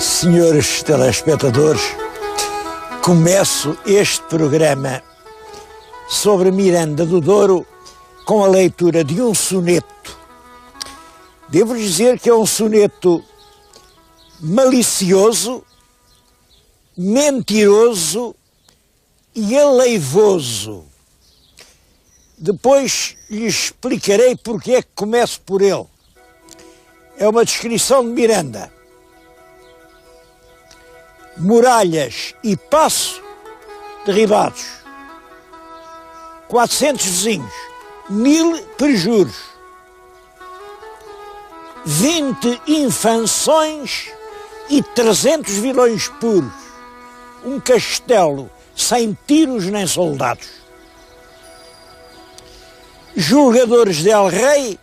Senhores telespectadores, começo este programa sobre Miranda do Douro com a leitura de um soneto. Devo dizer que é um soneto malicioso, mentiroso e aleivoso. Depois lhe explicarei porque é que começo por ele. É uma descrição de Miranda. Muralhas e paço derribados, 400 vizinhos, 1000 prejuros, 20 infanções e 300 vilões puros, um castelo sem tiros nem soldados, julgadores de El Rei,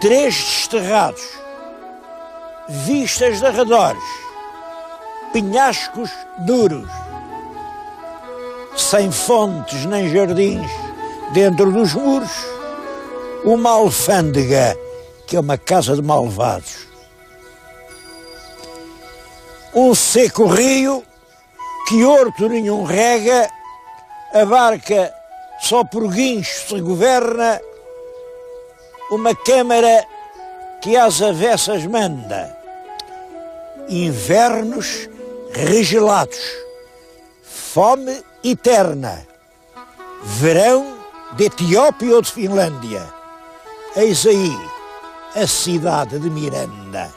3 desterrados, vistas de arredores, penhascos duros, sem fontes nem jardins dentro dos muros, uma alfândega que é uma casa de malvados, um seco rio que horto nenhum rega, a barca só por guincho se governa, uma câmara que às avessas manda, invernos regelados, fome eterna, verão de Etiópia ou de Finlândia. Eis aí a cidade de Miranda.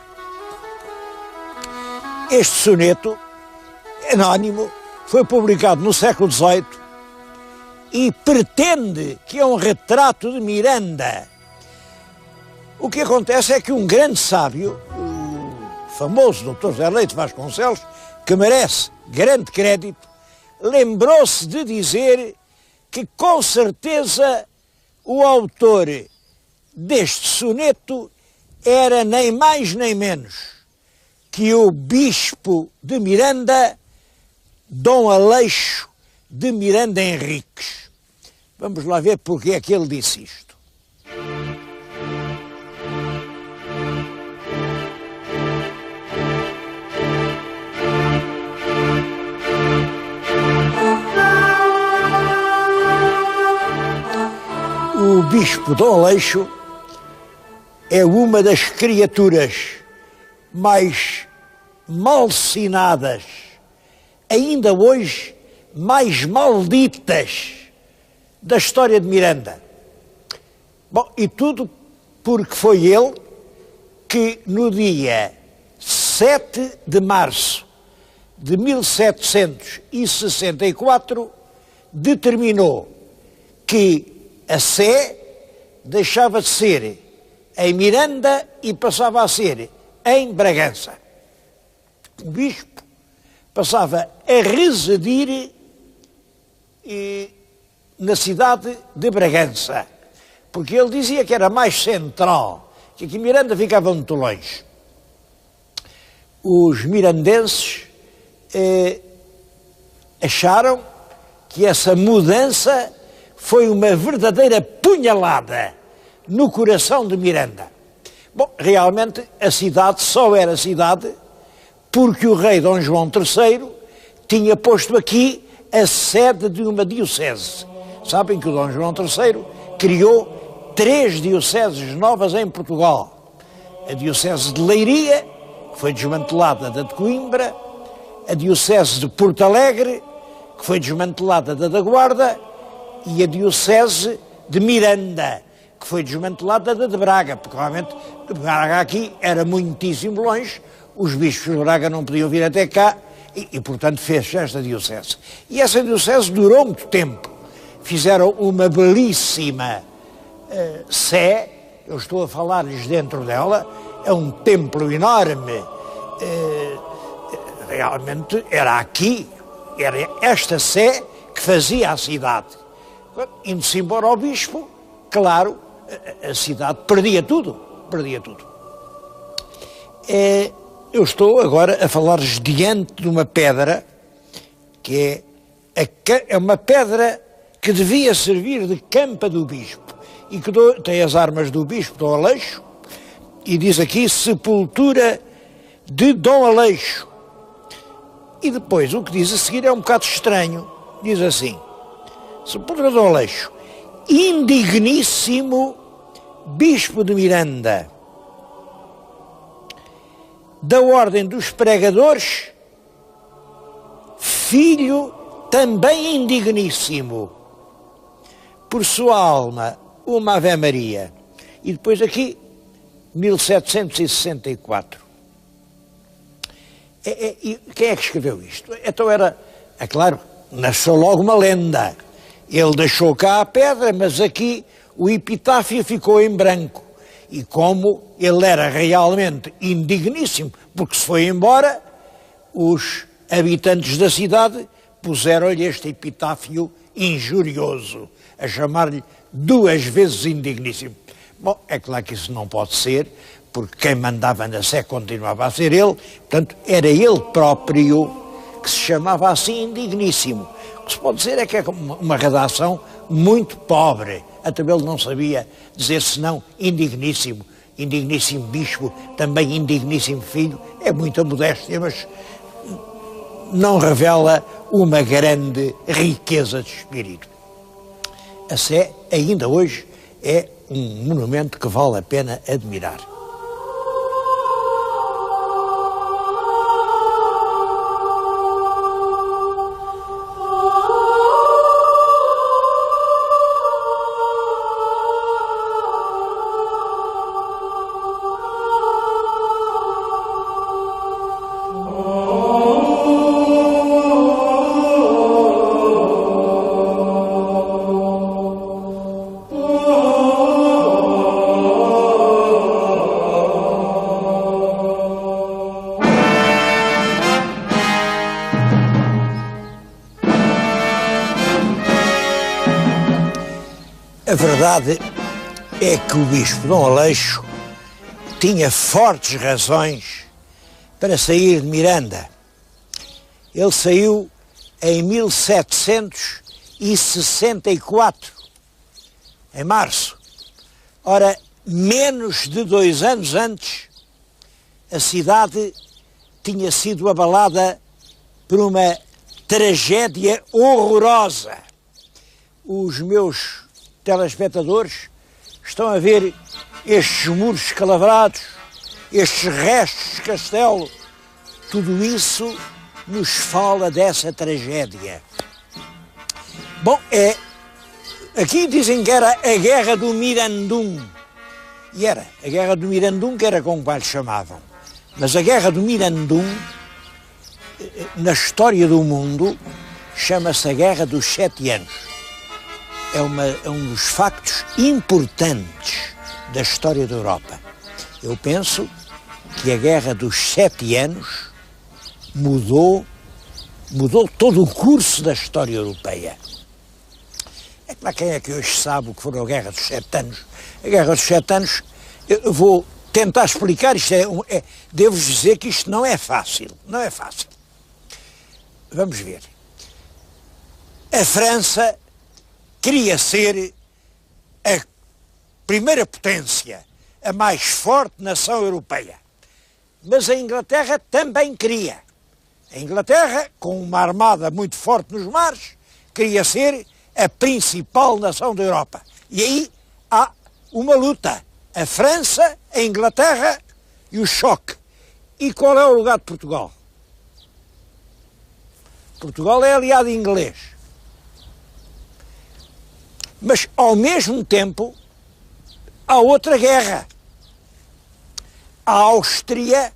Este soneto, anónimo, foi publicado no século XVIII e pretende que é um retrato de Miranda. O que acontece é que um grande sábio, o famoso Dr. José Leite Vasconcelos, que merece grande crédito, lembrou-se de dizer que com certeza o autor deste soneto era nem mais nem menos que o bispo de Miranda, Dom Aleixo de Miranda Henriques. Vamos lá ver porque é que ele disse isto. O bispo Dom Aleixo é uma das criaturas mais malsinadas, ainda hoje mais malditas da história de Miranda. Bom, e tudo porque foi ele que no dia 7 de março de 1764 determinou que a Sé deixava de ser em Miranda e passava a ser em Bragança. O bispo passava a residir na cidade de Bragança, porque ele dizia que era mais central, que aqui Miranda ficava muito longe. Os mirandenses acharam que essa mudança foi uma verdadeira punhalada no coração de Miranda. Bom, realmente a cidade só era cidade porque o rei Dom João III tinha posto aqui a sede de uma diocese. Sabem que o Dom João III criou 3 dioceses novas em Portugal. A diocese de Leiria, que foi desmantelada da de Coimbra, a diocese de Porto Alegre, que foi desmantelada da Guarda, e a diocese de Miranda, que foi desmantelada da de Braga, porque realmente de Braga aqui era muitíssimo longe, os bispos de Braga não podiam vir até cá e portanto fez esta diocese. E essa diocese durou muito tempo. Fizeram uma belíssima sé, eu estou a falar-lhes dentro dela, é um templo enorme, realmente era aqui, era esta sé que fazia a cidade. Indo-se embora ao bispo, claro, a cidade perdia tudo, perdia tudo. Eu estou agora a falar-lhes diante de uma pedra, que é uma pedra que devia servir de campa do bispo, e que tem as armas do bispo, Dom Aleixo, e diz aqui sepultura de Dom Aleixo, E depois o que diz a seguir é um bocado estranho. Diz assim: Sepultura do Aleixo, indigníssimo bispo de Miranda, da ordem dos pregadores, filho também indigníssimo, por sua alma uma Ave Maria. E depois aqui 1764. E quem é que escreveu isto? Então era, é claro, nasceu logo uma lenda. Ele deixou cá a pedra, mas aqui o epitáfio ficou em branco. E como ele era realmente indigníssimo, porque se foi embora, os habitantes da cidade puseram-lhe este epitáfio injurioso, a chamar-lhe 2 vezes indigníssimo. Bom, é claro que isso não pode ser, porque quem mandava na Sé continuava a ser ele, portanto, era ele próprio que se chamava assim indigníssimo. O que se pode dizer é que é uma redação muito pobre. Até ele não sabia dizer senão indigníssimo, indigníssimo bispo, também indigníssimo filho. É muita modéstia, mas não revela uma grande riqueza de espírito. A Sé, ainda hoje, é um monumento que vale a pena admirar. A verdade é que o bispo Dom Aleixo tinha fortes razões para sair de Miranda. Ele saiu em 1764, em março. Ora, menos de 2 anos antes, a cidade tinha sido abalada por uma tragédia horrorosa. Os meus telespectadores estão a ver estes muros escalavrados, estes restos de castelo. Tudo isso nos fala dessa tragédia. Bom, aqui dizem que era a Guerra do Mirandum. E era a Guerra do Mirandum, que era como lhe chamavam. Mas a Guerra do Mirandum, na história do mundo, chama-se a Guerra dos 7 anos. É um dos factos importantes da história da Europa. Eu penso que a Guerra dos 7 anos mudou todo o curso da história europeia. É claro, quem é que hoje sabe o que foi a Guerra dos 7 anos? A Guerra dos 7 anos, eu vou tentar explicar, devo-vos dizer que isto não é fácil, não é fácil. Vamos ver. A França queria ser a primeira potência, a mais forte nação europeia. Mas a Inglaterra também queria. A Inglaterra, com uma armada muito forte nos mares, queria ser a principal nação da Europa. E aí há uma luta. A França, a Inglaterra e o choque. E qual é o lugar de Portugal? Portugal é aliado inglês. Mas, ao mesmo tempo, há outra guerra. A Áustria,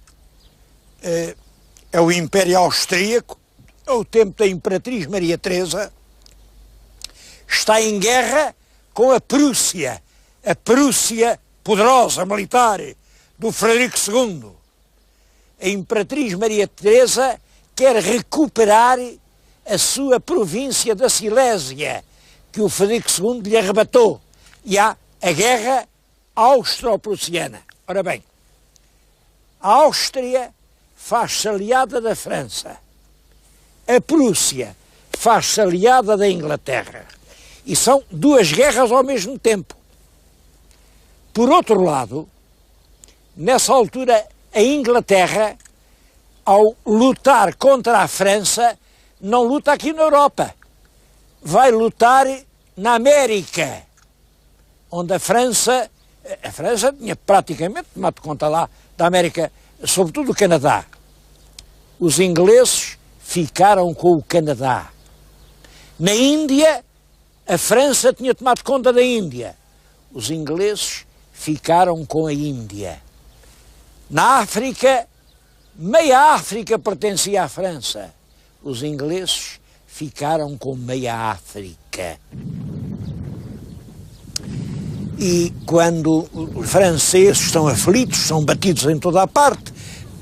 é o Império Austríaco, é o tempo da Imperatriz Maria Teresa, está em guerra com a Prússia poderosa, militar, do Frederico II. A Imperatriz Maria Teresa quer recuperar a sua província da Silésia, que o Frederico II lhe arrebatou. E há a guerra austro-prussiana. Ora bem, a Áustria faz-se aliada da França. A Prússia faz-se aliada da Inglaterra. E são 2 guerras ao mesmo tempo. Por outro lado, nessa altura, a Inglaterra, ao lutar contra a França, não luta aqui na Europa. Vai lutar na América, onde a França tinha praticamente tomado conta lá da América, sobretudo o Canadá. Os ingleses ficaram com o Canadá. Na Índia, a França tinha tomado conta da Índia. Os ingleses ficaram com a Índia. Na África, meia África pertencia à França. Os ingleses ficaram com meia África. E quando os franceses estão aflitos, são batidos em toda a parte,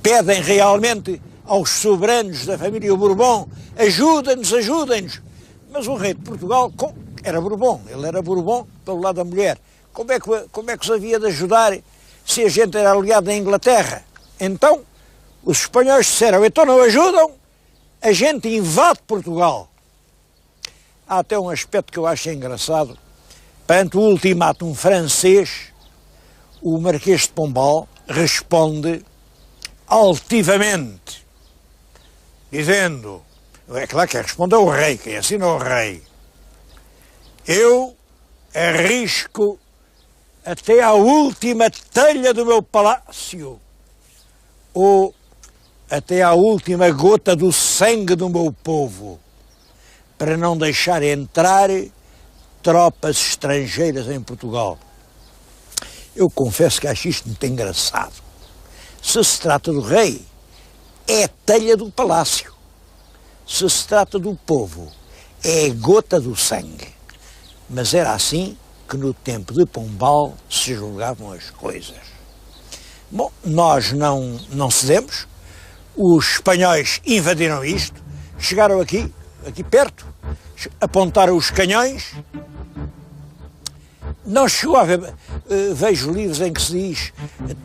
pedem realmente aos soberanos da família Bourbon, ajudem-nos, ajudem-nos. Mas o rei de Portugal era Bourbon, ele era Bourbon pelo lado da mulher. Como é que os havia de ajudar se a gente era aliado da Inglaterra? Então, os espanhóis disseram, então não ajudam, a gente invade Portugal. Há até um aspecto que eu acho engraçado. Perante o ultimátum francês, o Marquês de Pombal responde altivamente, dizendo, é claro que responde ao rei, quem assina o rei, eu arrisco até à última telha do meu palácio, ou até à última gota do sangue do meu povo, para não deixar entrar tropas estrangeiras em Portugal. Eu confesso que acho isto muito engraçado. Se trata do rei, é a telha do palácio. Se trata do povo, é a gota do sangue. Mas era assim que no tempo de Pombal se julgavam as coisas. Bom, nós não cedemos. Os espanhóis invadiram isto, chegaram aqui perto, apontaram os canhões. Não chegou a haver, vejo livros em que se diz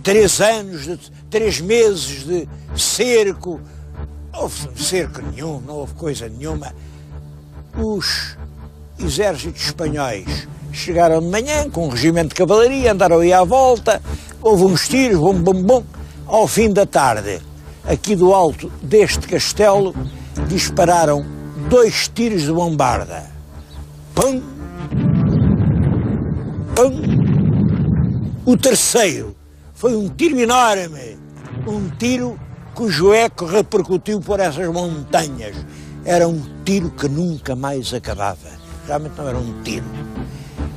3 meses de cerco. Não houve cerco nenhum, não houve coisa nenhuma. Os exércitos espanhóis chegaram de manhã com um regimento de cavalaria, andaram aí à volta, houve uns tiros, bum, bum, bum. Ao fim da tarde, aqui do alto deste castelo, dispararam 2 tiros de bombarda. Pum! O terceiro foi um tiro enorme, um tiro cujo eco repercutiu por essas montanhas. Era um tiro que nunca mais acabava. Realmente não era um tiro.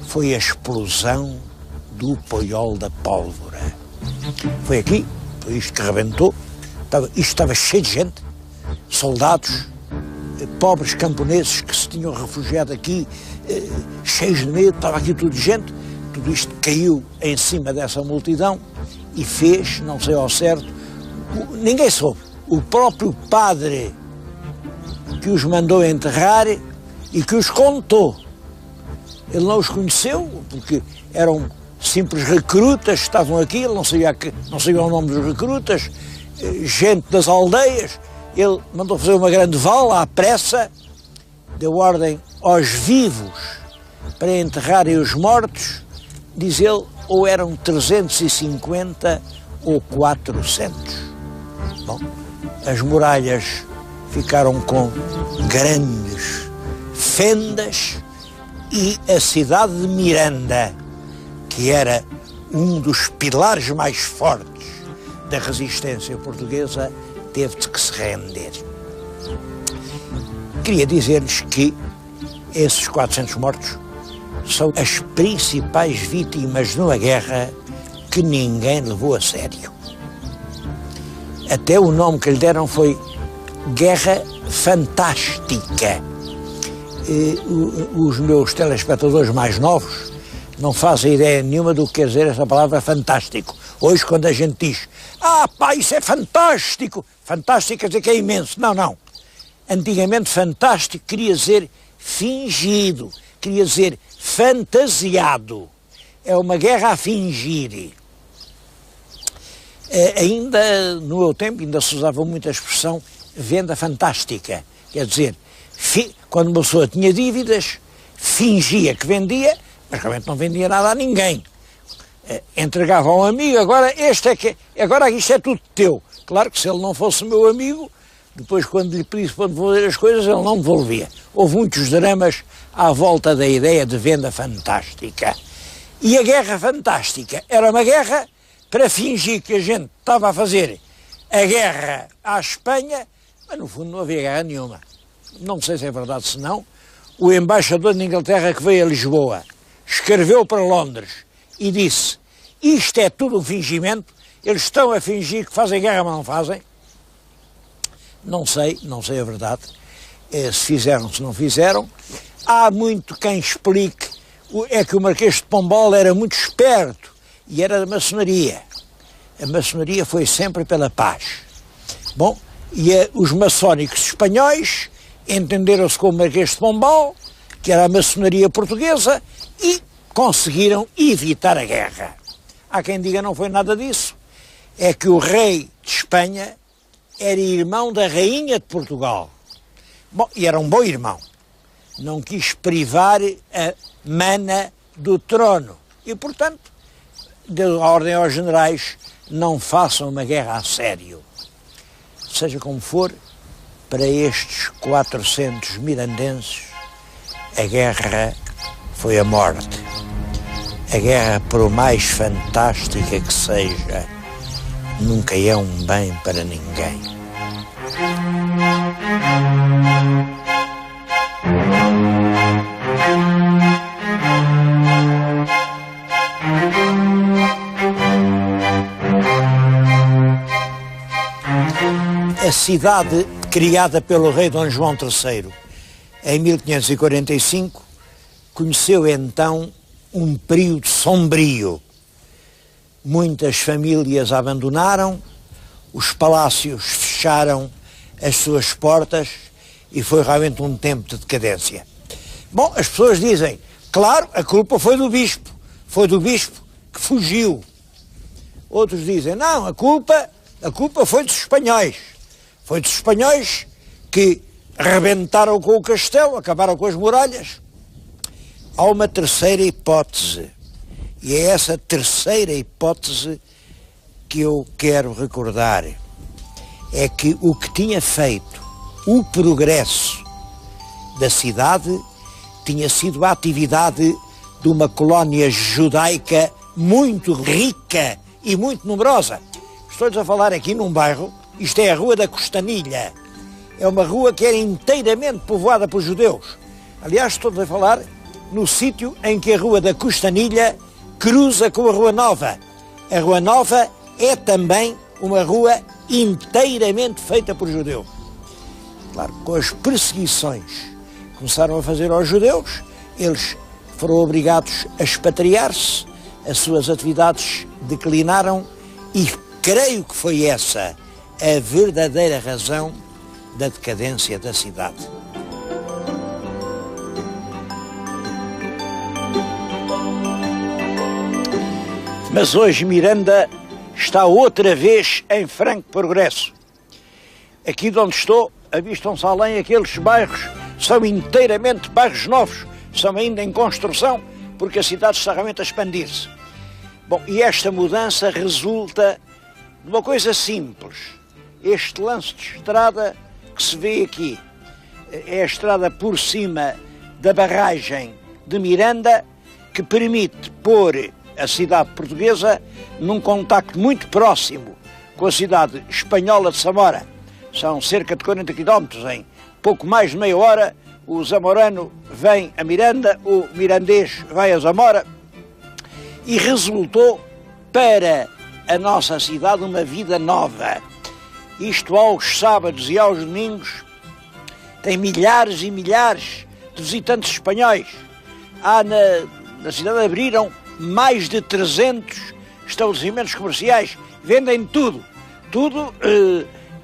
Foi a explosão do Poiol da Pólvora. Foi aqui, foi isto que rebentou. Isto estava cheio de gente, soldados, pobres camponeses que se tinham refugiado aqui, cheios de medo, estava aqui tudo de gente. Tudo isto caiu em cima dessa multidão e fez, não sei ao certo, ninguém soube, o próprio padre que os mandou enterrar e que os contou. Ele não os conheceu, porque eram simples recrutas que estavam aqui, ele não sabia o nome dos recrutas, gente das aldeias. Ele mandou fazer uma grande vala à pressa, deu ordem aos vivos para enterrarem os mortos. Diz ele, ou eram 350 ou 400. Bom, as muralhas ficaram com grandes fendas e a cidade de Miranda, que era um dos pilares mais fortes da resistência portuguesa, teve de que se render. Queria dizer-lhes que esses 400 mortos são as principais vítimas numa guerra que ninguém levou a sério. Até o nome que lhe deram foi Guerra Fantástica. Os meus telespectadores mais novos não fazem ideia nenhuma do que quer dizer essa palavra fantástico. Hoje, quando a gente diz, pá, isso é fantástico, fantástico quer dizer que é imenso. Não. Antigamente fantástico queria dizer fingido, queria dizer fantasiado. É uma guerra a fingir. Ainda no meu tempo ainda se usava muito a expressão venda fantástica. Quer dizer, quando uma pessoa tinha dívidas, fingia que vendia, mas realmente não vendia nada a ninguém. Entregava a um amigo, agora isto é tudo teu. Claro que se ele não fosse meu amigo, depois quando lhe pedisse para devolver as coisas, ele não devolvia. Houve muitos dramas à volta da ideia de venda fantástica. E a guerra fantástica era uma guerra para fingir que a gente estava a fazer a guerra à Espanha, mas no fundo não havia guerra nenhuma. Não sei se é verdade, se não. O embaixador de Inglaterra que veio a Lisboa escreveu para Londres e disse: isto é tudo um fingimento, eles estão a fingir que fazem guerra, mas não fazem. Não sei a verdade, se fizeram, se não fizeram. Há muito quem explique, é que o Marquês de Pombal era muito esperto e era da maçonaria. A maçonaria foi sempre pela paz. Bom, e os maçónicos espanhóis entenderam-se com o Marquês de Pombal, que era a maçonaria portuguesa, e conseguiram evitar a guerra. Há quem diga não foi nada disso, é que o rei de Espanha era irmão da rainha de Portugal. Bom, e era um bom irmão. Não quis privar a mana do trono. E, portanto, deu a ordem aos generais: não façam uma guerra a sério. Seja como for, para estes 400 mirandenses, a guerra foi a morte. A guerra, por mais fantástica que seja, nunca é um bem para ninguém. A cidade criada pelo rei Dom João III em 1545 conheceu então um período sombrio. Muitas famílias a abandonaram, os palácios fecharam as suas portas e foi realmente um tempo de decadência. Bom, as pessoas dizem, claro, a culpa foi do bispo que fugiu. Outros dizem, não, a culpa foi dos espanhóis. Foi dos espanhóis que rebentaram com o castelo, acabaram com as muralhas. Há uma terceira hipótese, e é essa terceira hipótese que eu quero recordar. É que o que tinha feito o progresso da cidade tinha sido a atividade de uma colónia judaica muito rica e muito numerosa. Estou-lhes a falar aqui num bairro, isto é a Rua da Costanilha. É uma rua que era inteiramente povoada por judeus. Aliás, estou a falar no sítio em que a Rua da Costanilha cruza com a Rua Nova. A Rua Nova é também uma rua inteiramente feita por judeus. Claro, com as perseguições que começaram a fazer aos judeus, eles foram obrigados a expatriar-se, as suas atividades declinaram e creio que foi essa a verdadeira razão da decadência da cidade. Mas hoje Miranda está outra vez em franco progresso. Aqui de onde estou, avistam-se além aqueles bairros, são inteiramente bairros novos, são ainda em construção, porque a cidade está realmente a expandir-se. Bom, e esta mudança resulta de uma coisa simples. Este lance de estrada que se vê aqui, é a estrada por cima da barragem de Miranda, que permite pôr a cidade portuguesa num contacto muito próximo com a cidade espanhola de Zamora. São cerca de 40 quilómetros, em pouco mais de meia hora, o zamorano vem a Miranda, o mirandês vai a Zamora, e resultou para a nossa cidade uma vida nova. Isto aos sábados e aos domingos tem milhares e milhares de visitantes espanhóis. Na cidade abriram mais de 300 estabelecimentos comerciais, vendem tudo,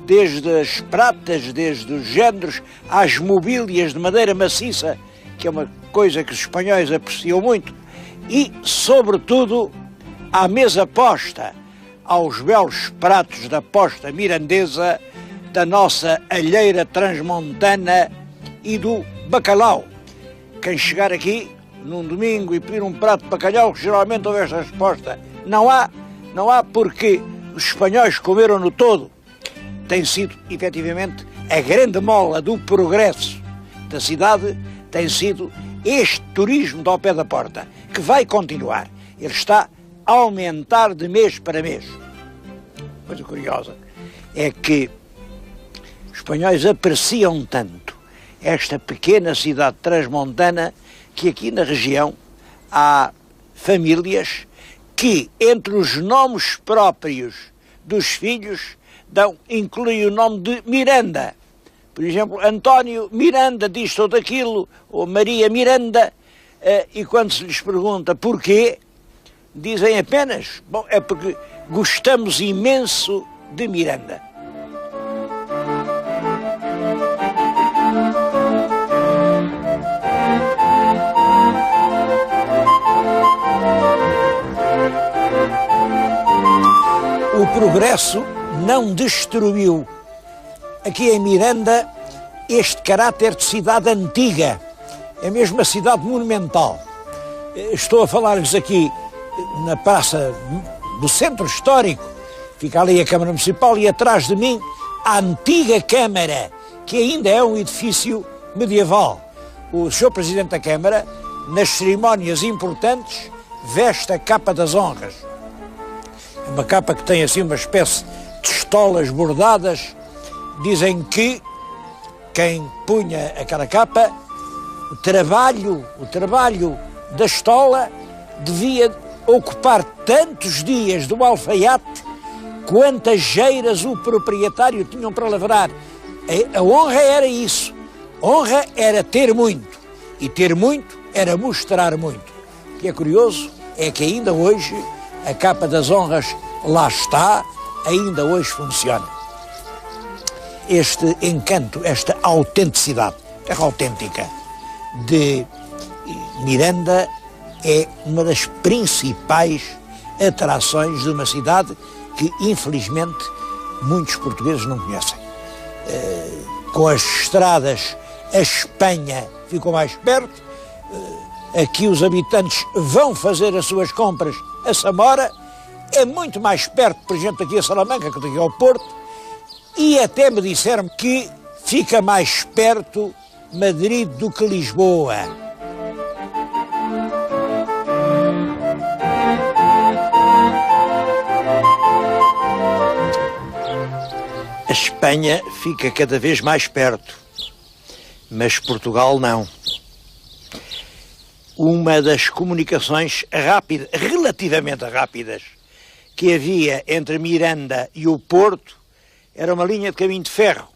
desde as pratas, desde os géneros, às mobílias de madeira maciça, que é uma coisa que os espanhóis apreciam muito, e, sobretudo, à mesa posta, aos belos pratos da posta mirandesa, da nossa alheira transmontana e do bacalhau. Quem chegar aqui num domingo e pedir um prato de bacalhau, geralmente ouve esta resposta: não há porque os espanhóis comeram-no todo tem sido, efetivamente, a grande mola do progresso da cidade, tem sido este turismo de ao pé da porta, que vai continuar. Ele está a aumentar de mês para mês. Coisa curiosa é que os espanhóis apreciam tanto esta pequena cidade transmontana que aqui na região há famílias que, entre os nomes próprios dos filhos, incluem o nome de Miranda. Por exemplo, António Miranda diz tudo aquilo, ou Maria Miranda, e quando se lhes pergunta porquê, dizem apenas, bom, é porque gostamos imenso de Miranda. O progresso não destruiu aqui em Miranda este caráter de cidade antiga, é mesmo uma cidade monumental. Estou a falar-lhes aqui na praça do centro histórico, fica ali a Câmara Municipal e atrás de mim a antiga Câmara, que ainda é um edifício medieval. O Sr. Presidente da Câmara, nas cerimónias importantes, veste a capa das honras. É uma capa que tem assim uma espécie de estolas bordadas. Dizem que quem punha aquela capa, o trabalho da estola devia ocupar tantos dias do alfaiate quantas geiras o proprietário tinham para lavrar. A honra era isso. Honra era ter muito. E ter muito era mostrar muito. O que é curioso é que ainda hoje a capa das honras lá está, ainda hoje funciona. Este encanto, esta autenticidade, terra autêntica de Miranda é uma das principais atrações de uma cidade que, infelizmente, muitos portugueses não conhecem. Com as estradas, a Espanha ficou mais perto, aqui os habitantes vão fazer as suas compras a Samora, é muito mais perto, por exemplo, aqui a Salamanca, que daqui ao Porto, e até me disseram que fica mais perto Madrid do que Lisboa. A Espanha fica cada vez mais perto, mas Portugal não. Uma das comunicações rápidas, relativamente rápidas, que havia entre Miranda e o Porto era uma linha de caminho de ferro.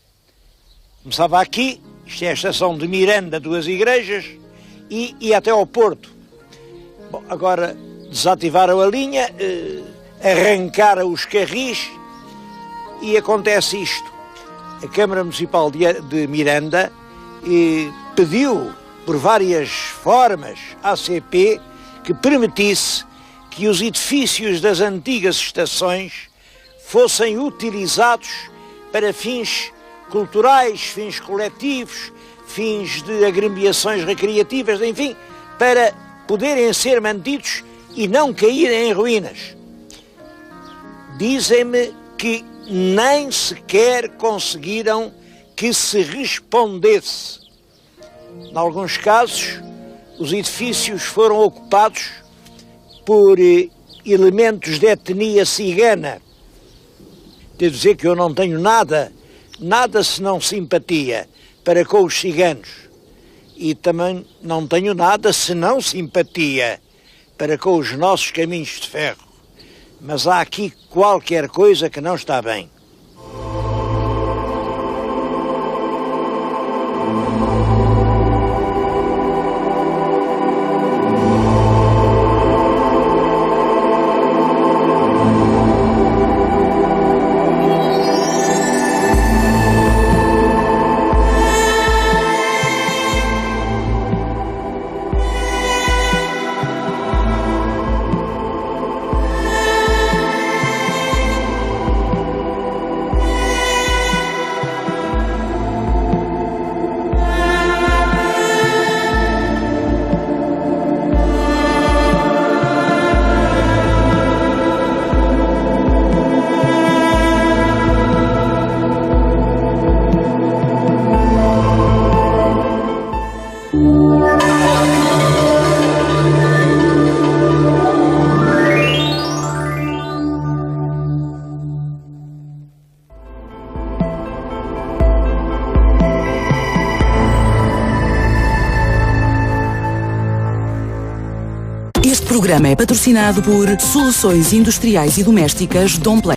Começava aqui, isto é a estação de Miranda, duas igrejas, e ia até ao Porto. Bom, agora desativaram a linha, arrancaram os carris e acontece isto. A Câmara Municipal de Miranda pediu por várias formas à CP que permitisse que os edifícios das antigas estações fossem utilizados para fins culturais, fins coletivos, fins de agremiações recreativas, enfim, para poderem ser mantidos e não caírem em ruínas. Dizem-me que nem sequer conseguiram que se respondesse. Em alguns casos, os edifícios foram ocupados por elementos de etnia cigana. Devo dizer que eu não tenho nada senão simpatia para com os ciganos. E também não tenho nada senão simpatia para com os nossos caminhos de ferro. Mas há aqui qualquer coisa que não está bem. programa é patrocinado por Soluções Industriais e Domésticas Domplay.